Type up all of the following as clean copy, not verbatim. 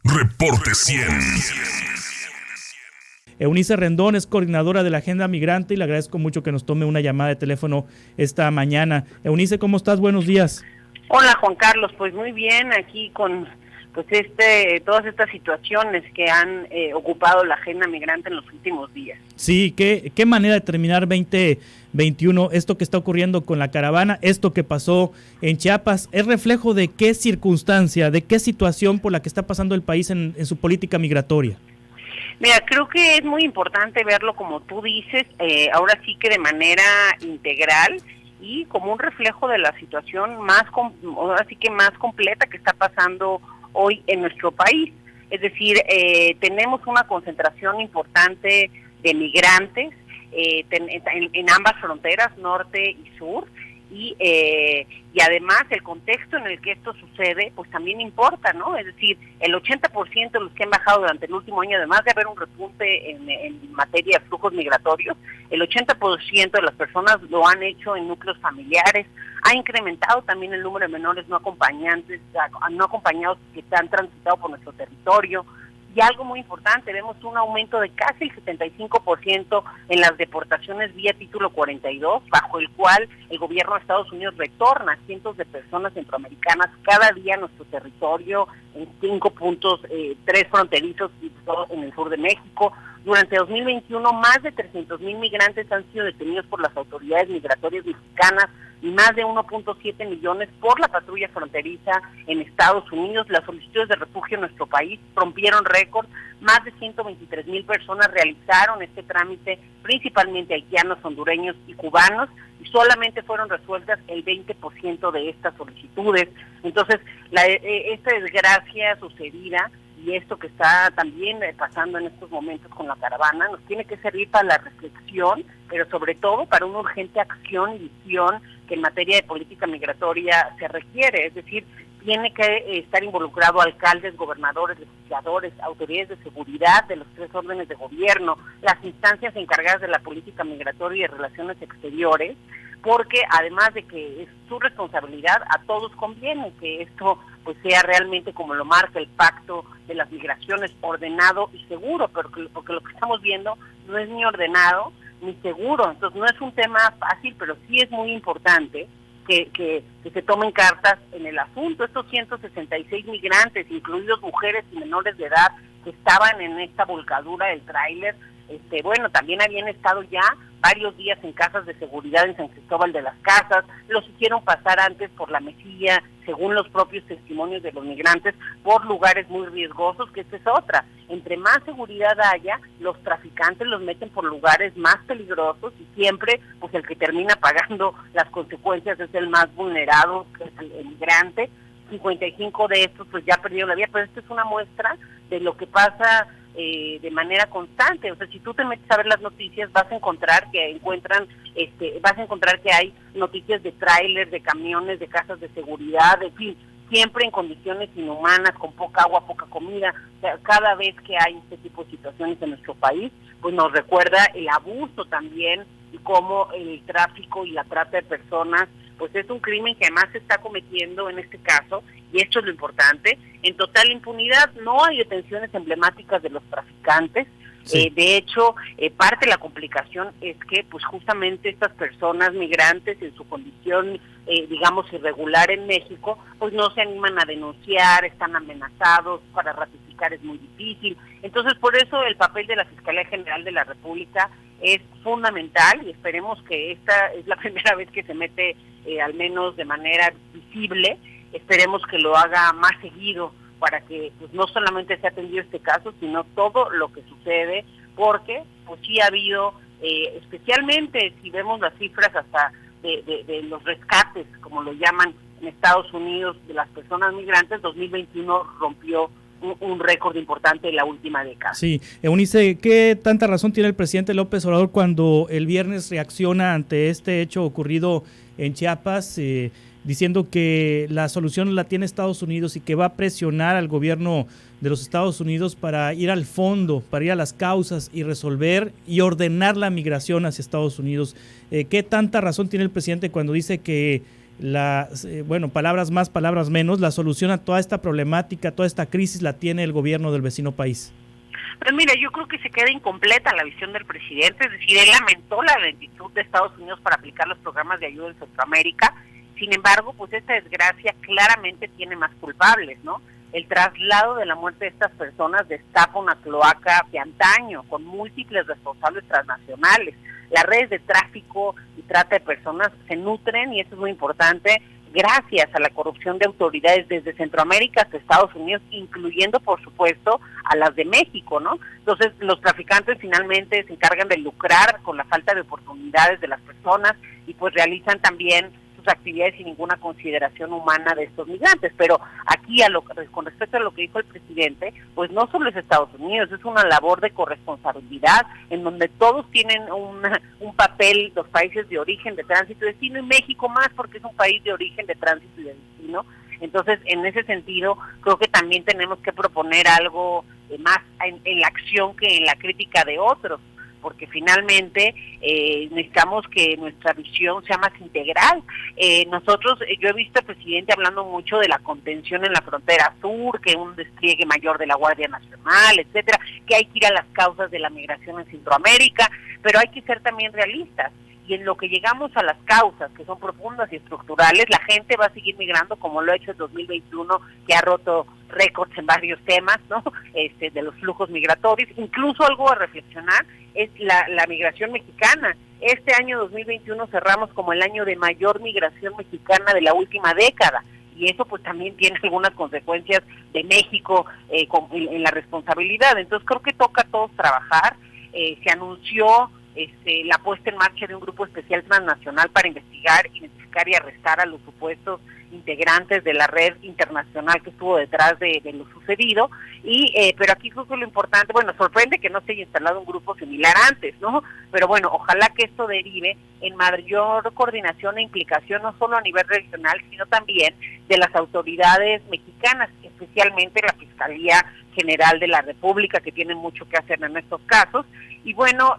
Reporte 100. Eunice Rendón es coordinadora de la Agenda Migrante y le agradezco mucho que nos tome una llamada de teléfono esta mañana. Eunice, ¿cómo estás? Buenos días. Hola, Juan Carlos, pues muy bien, aquí con todas estas situaciones que han ocupado la agenda migrante en los últimos días. Sí, qué manera de terminar 2021, esto que está ocurriendo con la caravana, esto que pasó en Chiapas, ¿es reflejo de qué circunstancia, de qué situación por la que está pasando el país en su política migratoria? Mira, creo que es muy importante verlo como tú dices, ahora sí que de manera integral y como un reflejo de la situación ahora sí que más completa que está pasando hoy en nuestro país. Es decir, tenemos una concentración importante de migrantes en ambas fronteras, norte y sur, y además el contexto en el que esto sucede pues también importa, ¿no? Es decir, el 80% de los que han bajado durante el último año, además de haber un repunte en materia de flujos migratorios, el 80% de las personas lo han hecho en núcleos familiares. Ha incrementado también el número de menores no acompañados que han transitado por nuestro territorio. Y algo muy importante, vemos un aumento de casi el 75% en las deportaciones vía título 42, bajo el cual el gobierno de Estados Unidos retorna a cientos de personas centroamericanas cada día a nuestro territorio en 5 puntos, 3 fronterizos y 2 en el sur de México. Durante 2021, más de 300,000 migrantes han sido detenidos por las autoridades migratorias mexicanas y más de 1.7 millones por la patrulla fronteriza en Estados Unidos. Las solicitudes de refugio en nuestro país rompieron récord. Más de 123,000 personas realizaron este trámite, principalmente haitianos, hondureños y cubanos, y solamente fueron resueltas el 20% de estas solicitudes. Entonces, esta desgracia sucedida y esto que está también pasando en estos momentos con la caravana nos tiene que servir para la reflexión, pero sobre todo para una urgente acción y visión que en materia de política migratoria se requiere. Es decir, tiene que estar involucrado alcaldes, gobernadores, legisladores, autoridades de seguridad de los 3 órdenes de gobierno, las instancias encargadas de la política migratoria y de relaciones exteriores, porque además de que es su responsabilidad, a todos conviene que esto pues sea realmente como lo marca el Pacto de las Migraciones, ordenado y seguro, porque lo que estamos viendo no es ni ordenado ni seguro. Entonces no es un tema fácil, pero sí es muy importante que se tomen cartas en el asunto. Estos 166 migrantes, incluidos mujeres y menores de edad, que estaban en esta volcadura del tráiler, también habían estado ya varios días en casas de seguridad en San Cristóbal de las Casas, los hicieron pasar antes por la Mesilla, según los propios testimonios de los migrantes, por lugares muy riesgosos, que esta es otra. Entre más seguridad haya, los traficantes los meten por lugares más peligrosos y siempre pues el que termina pagando las consecuencias es el más vulnerado, que es el migrante. 55 de estos pues ya perdieron la vida, pero esta es una muestra de lo que pasa de manera constante. O sea, si tú te metes a ver las noticias, vas a encontrar que hay noticias de tráiler, de camiones, de casas de seguridad, en fin, siempre en condiciones inhumanas, con poca agua, poca comida. O sea, cada vez que hay este tipo de situaciones en nuestro país, pues nos recuerda el abuso también y cómo el tráfico y la trata de personas pues es un crimen que además se está cometiendo en este caso, y esto es lo importante, en total impunidad. No hay detenciones emblemáticas de los traficantes. Sí. De hecho, parte de la complicación es que pues justamente estas personas migrantes en su condición, digamos, irregular en México, pues no se animan a denunciar, están amenazados, para ratificar es muy difícil. Entonces, por eso el papel de la Fiscalía General de la República es fundamental, y esperemos que esta es la primera vez que se mete, al menos de manera visible. Esperemos que lo haga más seguido para que pues no solamente se ha atendido este caso, sino todo lo que sucede, porque pues sí ha habido, especialmente si vemos las cifras hasta de los rescates, como lo llaman en Estados Unidos, de las personas migrantes, 2021 rompió un récord importante en la última década. Sí, Eunice, ¿qué tanta razón tiene el presidente López Obrador cuando el viernes reacciona ante este hecho ocurrido en Chiapas, diciendo que la solución la tiene Estados Unidos y que va a presionar al gobierno de los Estados Unidos para ir al fondo, para ir a las causas y resolver y ordenar la migración hacia Estados Unidos? ¿Qué tanta razón tiene el presidente cuando dice que palabras más, palabras menos, la solución a toda esta problemática, toda esta crisis la tiene el gobierno del vecino país? Pues mira, yo creo que se queda incompleta la visión del presidente, es decir, él lamentó la lentitud de Estados Unidos para aplicar los programas de ayuda en Centroamérica. Sin embargo, pues esta desgracia claramente tiene más culpables, ¿no? El traslado de la muerte de estas personas destapa una cloaca de antaño, con múltiples responsables transnacionales. Las redes de tráfico y trata de personas se nutren, y eso es muy importante, gracias a la corrupción de autoridades desde Centroamérica hasta Estados Unidos, incluyendo, por supuesto, a las de México, ¿no? Entonces, los traficantes finalmente se encargan de lucrar con la falta de oportunidades de las personas y pues realizan también sus actividades sin ninguna consideración humana de estos migrantes. Pero aquí, con respecto a lo que dijo el presidente, pues no solo es Estados Unidos, es una labor de corresponsabilidad en donde todos tienen un papel, los países de origen, de tránsito y destino, y México más porque es un país de origen, de tránsito y de destino. Entonces, en ese sentido, creo que también tenemos que proponer algo más en la acción que en la crítica de otros, porque finalmente necesitamos que nuestra visión sea más integral. Yo he visto al presidente hablando mucho de la contención en la frontera sur, que un despliegue mayor de la Guardia Nacional, etcétera, que hay que ir a las causas de la migración en Centroamérica, pero hay que ser también realistas. Y en lo que llegamos a las causas, que son profundas y estructurales, la gente va a seguir migrando como lo ha hecho el 2021, que ha roto récords en varios temas, ¿no? De los flujos migratorios. Incluso algo a reflexionar es la migración mexicana. Este año 2021 cerramos como el año de mayor migración mexicana de la última década. Y eso pues también tiene algunas consecuencias de México en la responsabilidad. Entonces creo que toca a todos trabajar. Se anunció la puesta en marcha de un grupo especial transnacional para investigar, identificar y arrestar a los supuestos integrantes de la red internacional que estuvo detrás de lo sucedido, pero aquí creo que lo importante, sorprende que no se haya instalado un grupo similar antes, ¿no? Pero bueno, ojalá que esto derive en mayor coordinación e implicación, no solo a nivel regional, sino también de las autoridades mexicanas, especialmente la Fiscalía General de la República, que tiene mucho que hacer en estos casos. Y bueno,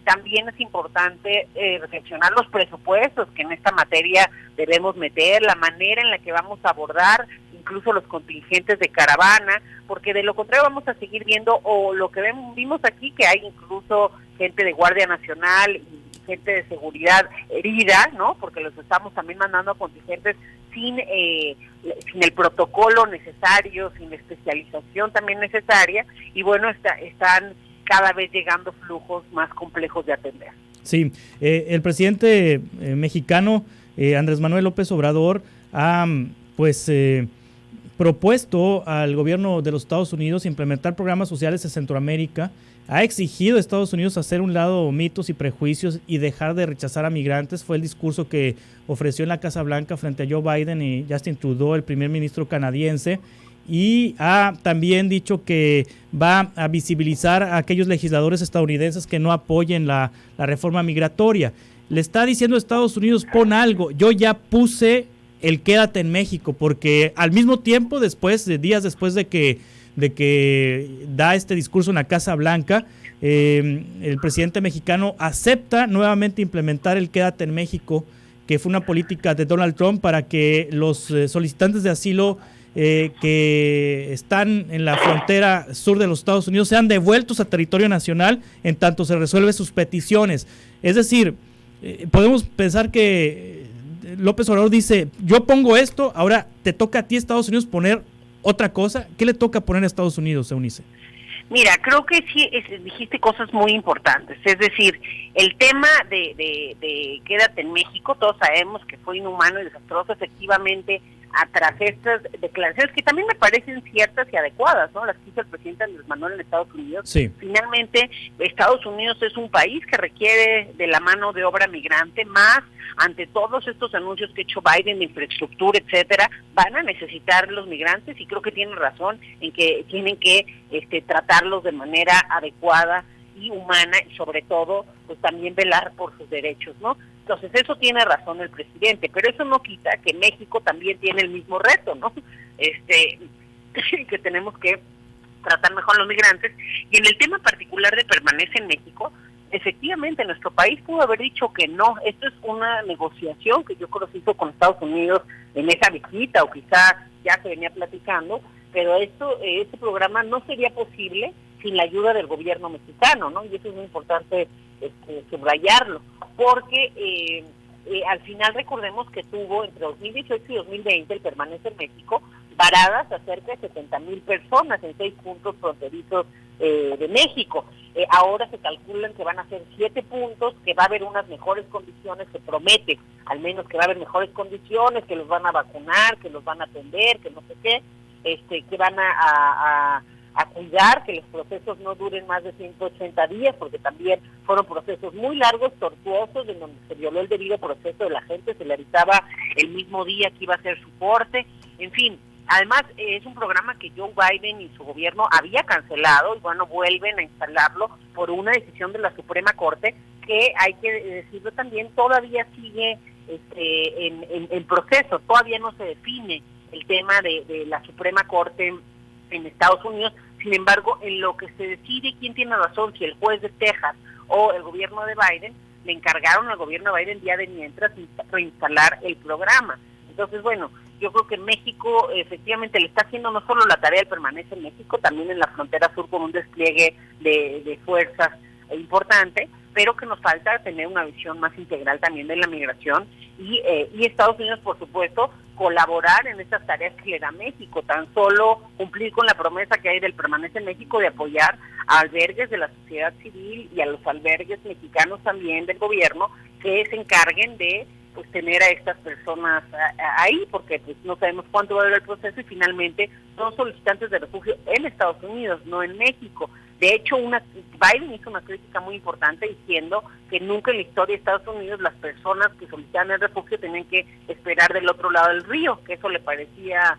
también es importante reflexionar los presupuestos que en esta materia debemos meter, la manera en la que vamos a abordar incluso los contingentes de caravana, porque de lo contrario vamos a seguir viendo, o lo que vimos aquí, que hay incluso gente de Guardia Nacional y gente de seguridad herida, ¿no? Porque los estamos también mandando a contingentes sin el protocolo necesario, sin la especialización también necesaria, y bueno, están cada vez llegando flujos más complejos de atender. Sí, el presidente mexicano, Andrés Manuel López Obrador, ha propuesto al gobierno de los Estados Unidos implementar programas sociales en Centroamérica, ha exigido a Estados Unidos hacer un lado mitos y prejuicios y dejar de rechazar a migrantes. Fue el discurso que ofreció en la Casa Blanca frente a Joe Biden y Justin Trudeau, el primer ministro canadiense, y ha también dicho que va a visibilizar a aquellos legisladores estadounidenses que no apoyen la reforma migratoria. Le está diciendo a Estados Unidos, pon algo, yo ya puse el quédate en México, porque al mismo tiempo, días después de que da este discurso en la Casa Blanca, el presidente mexicano acepta nuevamente implementar el quédate en México, que fue una política de Donald Trump para que los solicitantes de asilo que están en la frontera sur de los Estados Unidos sean devueltos a territorio nacional en tanto se resuelven sus peticiones. Es decir, podemos pensar que López Obrador dice, yo pongo esto, ahora te toca a ti, Estados Unidos, poner otra cosa. ¿Qué le toca poner a Estados Unidos, Eunice? Mira, creo que sí dijiste cosas muy importantes. Es decir, el tema de quédate en México, todos sabemos que fue inhumano y desastroso, efectivamente, tras estas declaraciones que también me parecen ciertas y adecuadas, ¿no? Las que hizo el presidente Andrés Manuel en Estados Unidos. Sí. Finalmente, Estados Unidos es un país que requiere de la mano de obra migrante, más ante todos estos anuncios que ha hecho Biden de infraestructura, etcétera, van a necesitar los migrantes, y creo que tienen razón en que tienen que tratarlos de manera adecuada y humana, y sobre todo, pues también velar por sus derechos, ¿no? Entonces, eso tiene razón el presidente, pero eso no quita que México también tiene el mismo reto, ¿no? Que tenemos que tratar mejor a los migrantes. Y en el tema particular de permanecer en México, efectivamente nuestro país pudo haber dicho que no. Esto es una negociación que yo creo que se hizo con Estados Unidos en esa visita, o quizá ya se venía platicando, pero este programa no sería posible sin la ayuda del gobierno mexicano, ¿no? Y eso es muy importante subrayarlo, porque al final recordemos que tuvo entre 2018 y 2020 el Permanece en México varadas a cerca de 70,000 personas en 6 puntos fronterizos de México. Ahora se calculan que van a ser 7 puntos, que va a haber unas mejores condiciones, se promete al menos que va a haber mejores condiciones, que los van a vacunar, que los van a atender, que no sé qué, que van a cuidar que los procesos no duren más de 180 días, porque también fueron procesos muy largos, tortuosos, en donde se violó el debido proceso de la gente, se le avisaba el mismo día que iba a ser su corte, en fin. Además, es un programa que Joe Biden y su gobierno había cancelado, y bueno, vuelven a instalarlo por una decisión de la Suprema Corte, que hay que decirlo también, todavía sigue en proceso, todavía no se define el tema de la Suprema Corte en Estados Unidos. Sin embargo, en lo que se decide quién tiene razón, si el juez de Texas o el gobierno de Biden, le encargaron al gobierno de Biden día de mientras reinstalar el programa. Entonces, bueno, yo creo que México efectivamente le está haciendo no solo la tarea del Permanece en México, también en la frontera sur con un despliegue de fuerzas importante, pero que nos falta tener una visión más integral también de la migración y Estados Unidos, por supuesto, colaborar en estas tareas que le da México, tan solo cumplir con la promesa que hay del Permanece en México de apoyar a albergues de la sociedad civil y a los albergues mexicanos también del gobierno que se encarguen de tener a estas personas ahí, porque pues no sabemos cuánto va a durar el proceso y finalmente son solicitantes de refugio en Estados Unidos, no en México. De hecho, Biden hizo una crítica muy importante diciendo que nunca en la historia de Estados Unidos las personas que solicitaban el refugio tenían que esperar del otro lado del río, que eso le parecía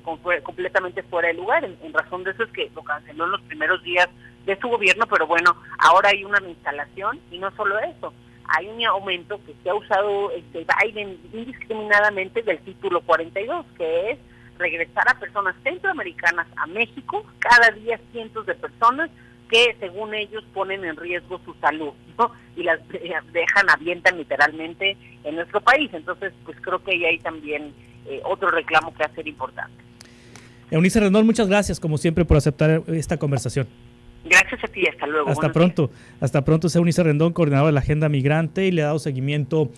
completamente fuera de lugar. En razón de eso es que lo canceló en los primeros días de su gobierno, pero bueno, ahora hay una reinstalación y no solo eso, hay un aumento que se ha usado Biden indiscriminadamente del título 42, que es regresar a personas centroamericanas a México, cada día cientos de personas que según ellos ponen en riesgo su salud, ¿no? Y las avientan literalmente en nuestro país. Entonces, pues creo que ahí hay también otro reclamo que hacer importante. Eunice Rendón, muchas gracias como siempre por aceptar esta conversación. Gracias a ti, hasta luego. Hasta pronto, es Eunice Rendón, coordinadora de la Agenda Migrante, y le ha dado seguimiento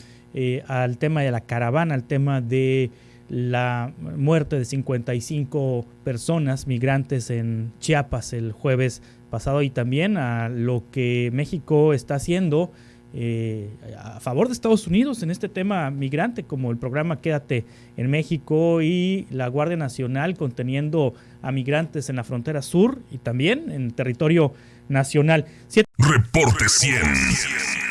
al tema de la caravana, al tema de la muerte de 55 personas migrantes en Chiapas el jueves pasado, y también a lo que México está haciendo a favor de Estados Unidos en este tema migrante, como el programa Quédate en México y la Guardia Nacional conteniendo a migrantes en la frontera sur y también en territorio nacional. Reporte 100.